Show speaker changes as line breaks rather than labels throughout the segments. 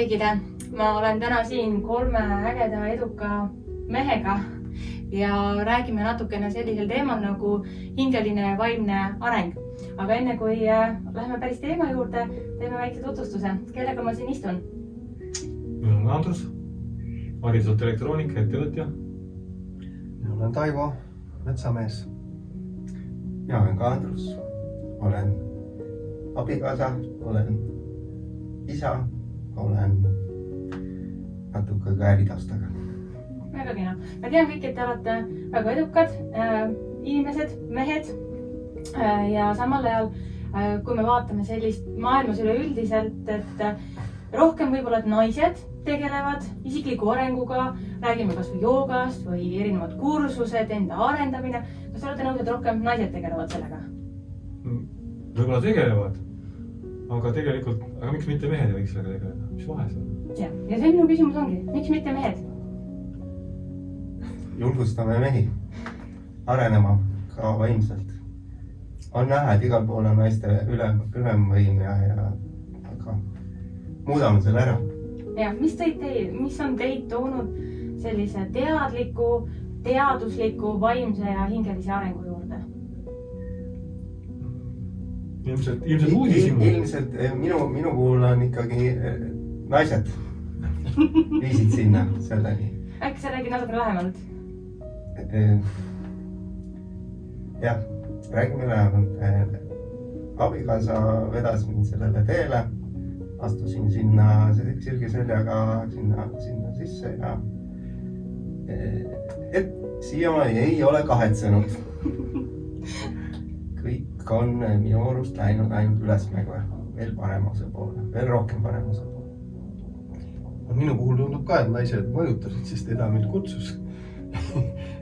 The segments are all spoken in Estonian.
kõigile! Ma olen täna siin 3 ägeda eduka mehega ja räägime natukene sellisel teemal nagu hingeline ja vaimne areng. Aga enne kui läheme päris teema juurde, teeme väikse tutvustuse. Kellega ma siin istun?
Mina olen Andrus, hariduselt elektroonika ettevõtja.
Mina olen Taivo, metsamees.
Mina olen ka Andrus, olen abikaasa, olen isa, olen natuke ka äritaustaga.
Väga kena. Ma tean kõik, et te olete väga edukad inimesed, mehed ja samal ajal, kui me vaatame sellist maailmas üleüldiselt, et rohkem võib-olla naised tegelevad isikliku arenguga, räägime kas või joogast või erinevad kursused, enda arendamine. Kas te olete nõus, et rohkem naised tegelevad sellega?
Võib-olla tegelevad, aga tegelikult, miks mitte mehed ei võiks sellega tegeleda? Mis vahe see on?
Ja see minu küsimus ongi, miks mitte mehed?
Julgustame mehi arenema ka vaimselt. On näha, et igal pool on naiste ülemvõim aga muudame selle ära.
Ja, mis on teid toonud sellise teadliku, teadusliku, vaimse ja hingelise arengu juurde?
Ilmselt uudishimu.
Ilmselt minu puhul on ikkagi naised viisid sinna selleni.
Äkki sa räägid natuke lähemalt?
Jah, räägime lähemalt. Abikaasa vedas mind sellele teele. Astusin sinna sirge seljaga sinna sisse ja et siiamaani ei ole kahetsenud. Kõik on minu arust läinud ainult ülesmägu veel paremuse poole, veel rohkem paremuse poole.
Minu puhul tundub ka, et naised mõjutasid, sest eda mind kutsus.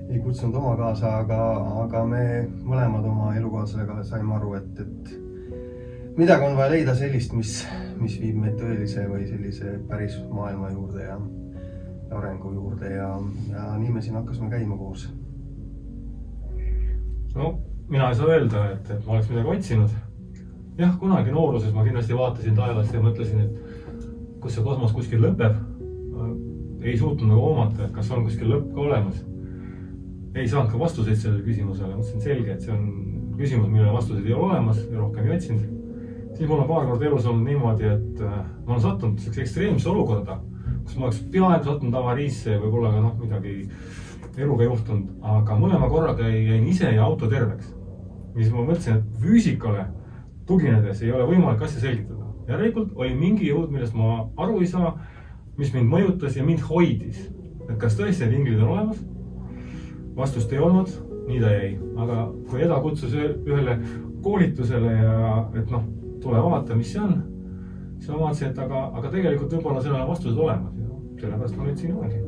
Ei kutsunud oma kaasa, aga me mõlemad oma elukaaslega saime aru, et midagi on vaja leida sellist, mis viib meid tõelise või sellise päris maailma juurde ja arengu juurde ja nii me siin hakkasime käima koos.
No, mina ei saa öelda, et ma oleks midagi otsinud. Jah, kunagi nooruses ma kindlasti vaatasin taevasse ja mõtlesin, et kus see kosmos kuskil lõpeb. Ei suutnud nagu oomata, et kas on kuskil lõpp ka olemas. Ei saanud ka vastuseid sellele küsimusele. Mõtlesin selge, et see on küsimus, millele vastuseid ei ole olemas ja rohkem ei otsinud. Siis mul on paar korda elus olnud niimoodi, et ma olen sattunud ekstreemse olukorda, kus ma oleks peaaegu sattunud avariisse ja võib-olla ka midagi eluga juhtunud, aga mõlema korraga jäin ise ja auto terveks. Mis ma mõtlesin, et füüsikale tuginedes ei ole võimalik asja selgitada. Järelikult oli mingi jõud, millest ma aru ei saa, mis mind mõjutas ja mind hoidis. Et kas tõesti need inglid on olemas? Vastust ei olnud, nii ta jäi. Aga kui Eda kutsus ühele koolitusele ja et tule vaata, mis see on, siis ma vaatasin, et aga tegelikult võib-olla sellele vastused olemas. Sellepärast ma nüüd siin olengi.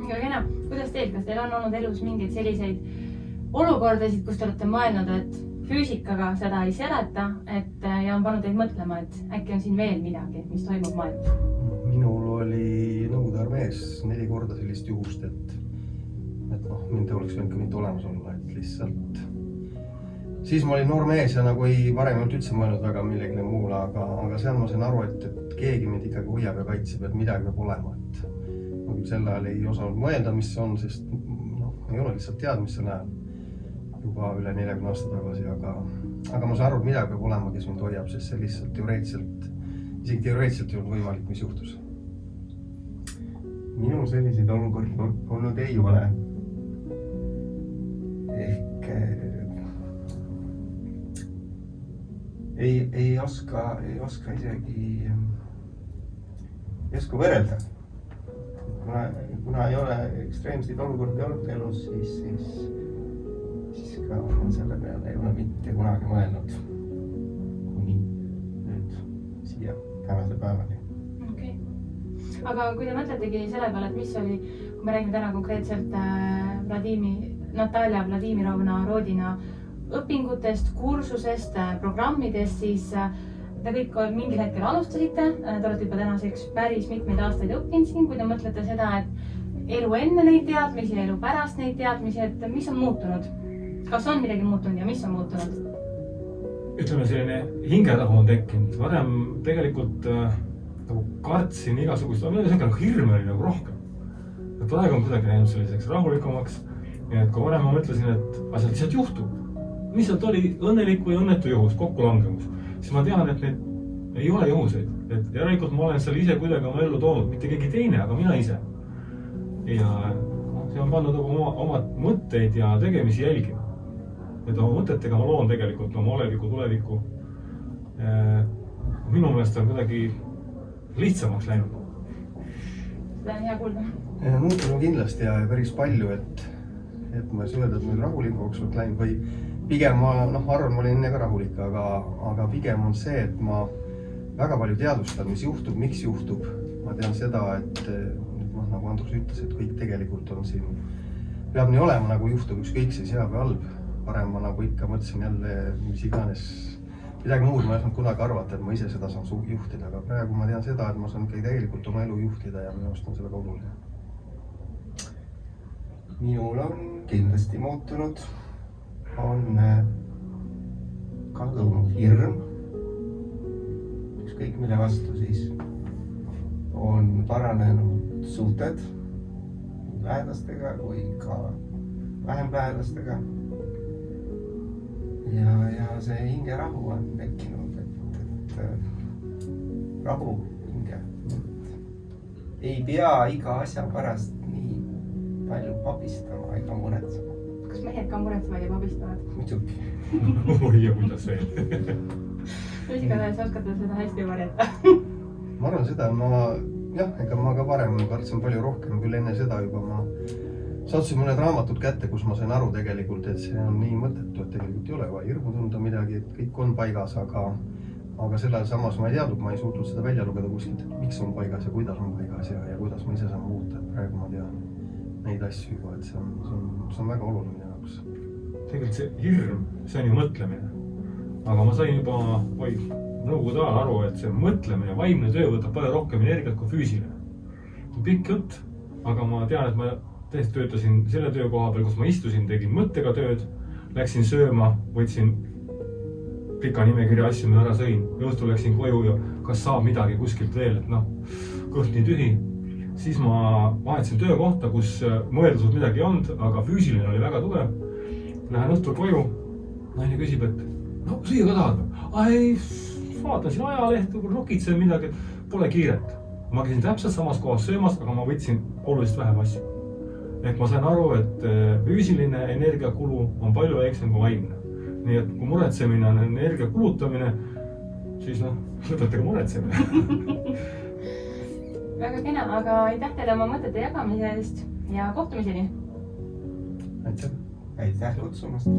Väga kena. Kuidas teil? Kas teil on olnud elus mingeid selliseid olukordasid, kus te olete mõelnud, et füüsikaga seda ei seleta ja on pannud teid mõtlema, et äkki on siin veel midagi, mis toimub maailmas?
Minul oli Nõukogude armees 4 korda sellist juhust, et mind oleks võinud ka mitte olemas olla, et lihtsalt siis ma olin noor mees ja nagu ei varem üldse mõelnud väga millegile muule, aga seal ma sain aru, et keegi mind ikkagi hoiab ja kaitseb, et midagi peab olema, et ma küll sel ajal ei osanud mõelda, mis see on, sest ei ole lihtsalt tead, mis see näeb juba üle 40 aasta tagasi, aga ma saan aru, et midagi peab olema, kes mind hoiab, sest see lihtsalt isegi teoreetselt ei olnud võimalik, mis juhtus.
Minul selliseid olukordi olnud ei ole. Ehk ei oska isegi võrrelda. Kuna ei ole ekstreemseid olukordi olnud elus, siis ka selle peale ei ole mitte kunagi mõelnud. Kuni nüüd siia tänase päevani.
Okay. Aga kui te mõtletegi selle peale, et mis oli, kui me räägime täna konkreetselt Natalja Vladimirovna Rodina õpingutest, kursusest, programmidest, siis te kõik mingil hetkel alustasite, te olete juba tänaseks päris mitmeid aastaid õppinud siin, kui te mõtlete seda, et elu enne neid teadmisi ja elu pärast neid teadmisi, et mis on muutunud? Kas on midagi muutunud ja mis on muutunud?
Ütleme, selline hingetahu on tekkinud. Varem tegelikult nagu kartsin igasugust, nagu hirm oli nagu rohkem. Et praegu on kuidagi läinud selliseks rahulikumaks. Et kui varem ma mõtlesin, et asjad lihtsalt juhtub. Lihtsalt oli õnnelik või õnnetu juhus, kokkulangemus. Siis ma tean, et need ei ole juhuseid. Et järelikult ma olen seal ise kuidagi oma ellu toonud, mitte keegi teine, aga mina ise. Ja see on pannud oma mõtteid ja tegemisi jälgima. Et oma mõtetega ma loon tegelikult oma oleviku, tuleviku. Minu meelest on kuidagi lihtsamaks läinud.
Seda on hea kuulda.
Muutunud kindlasti ja päris palju, et ma ei saa öelda, et nüüd rahulikuks on läinud või pigem ma arvan, ma olin enne ka rahulik, aga pigem on see, et ma väga palju teadvustan, mis juhtub, miks juhtub. Ma tean seda, et nagu Andrus ütles, et kõik tegelikult on siin, peab nii olema, nagu juhtub ükskõik siis hea või halb. Varem ma nagu ikka mõtlesin jälle, mis iganes, midagi muud ma ei saanud kunagi arvata, et ma ise seda saan juhtida, aga praegu ma tean seda, et ma saan tegelikult oma elu juhtida ja minu arust on see väga oluline.
Minul on kindlasti muutunud, on kadunud hirm, ükskõik mille vastu siis, on paranenud suhted lähedastega kui ka vähem lähedastega. Ja see hingerahu on tekkinud, et rahu hinge. Ei pea iga asja pärast nii palju pabistama ega muretsema.
Kas mehed ka muretsevad ja pabistavad?
Muidugi.
Oi ja kuidas veel.
Mis igatahes oskate seda hästi varjata?
Ma arvan seda, ega ma ka varem kartsin palju rohkem, küll enne seda juba ma sattusin mõned raamatud kätte, kus ma sain aru tegelikult, et see on nii mõttetu, et tegelikult ei ole vaja hirmu tunda midagi, et kõik on paigas, aga sellel samas ma ei teadnud, ma ei suutnud seda välja lugeda kuskilt, miks on paigas ja kuidas on paigas ja kuidas ma ise saan muuta, et praegu ma tean neid asju juba, et see on väga oluline jaoks.
Tegelikult see hirm, see on ju mõtlemine. Aga ma sain juba nõukogude ajal aru, et see mõtlemine, vaimne töö võtab palju rohkem energiat kui füüsiline. Pikk jutt, aga ma tean, et ma tõesti töötasin selle töökoha peal, kus ma istusin, tegin mõttega tööd, läksin sööma, võtsin pika nimekirja asju, mida ära sõin. Õhtul läksin koju ja kas saab midagi kuskilt veel, et kõht nii tühi. Siis ma vahetasin töökohta, kus mõeldusud midagi ei olnud, aga füüsiline oli väga tugev. Lähen õhtul koju, naine küsib, et süüa ka tahad. Ai, vaatan siin ajalehtu, rokitsen midagi, pole kiiret. Ma käisin täpselt samas kohas söömas, aga ma võtsin oluliselt vähem asju. Ehk ma sain aru, et füüsiline energiakulu on palju väiksem kui vaimne. Nii et kui muretsemine on energia kulutamine, siis lõpetage muretsemine.
Väga kena, aga aitäh teile oma mõtete jagamise eest ja kohtumiseni!
Aitäh!
Aitäh kutsumast!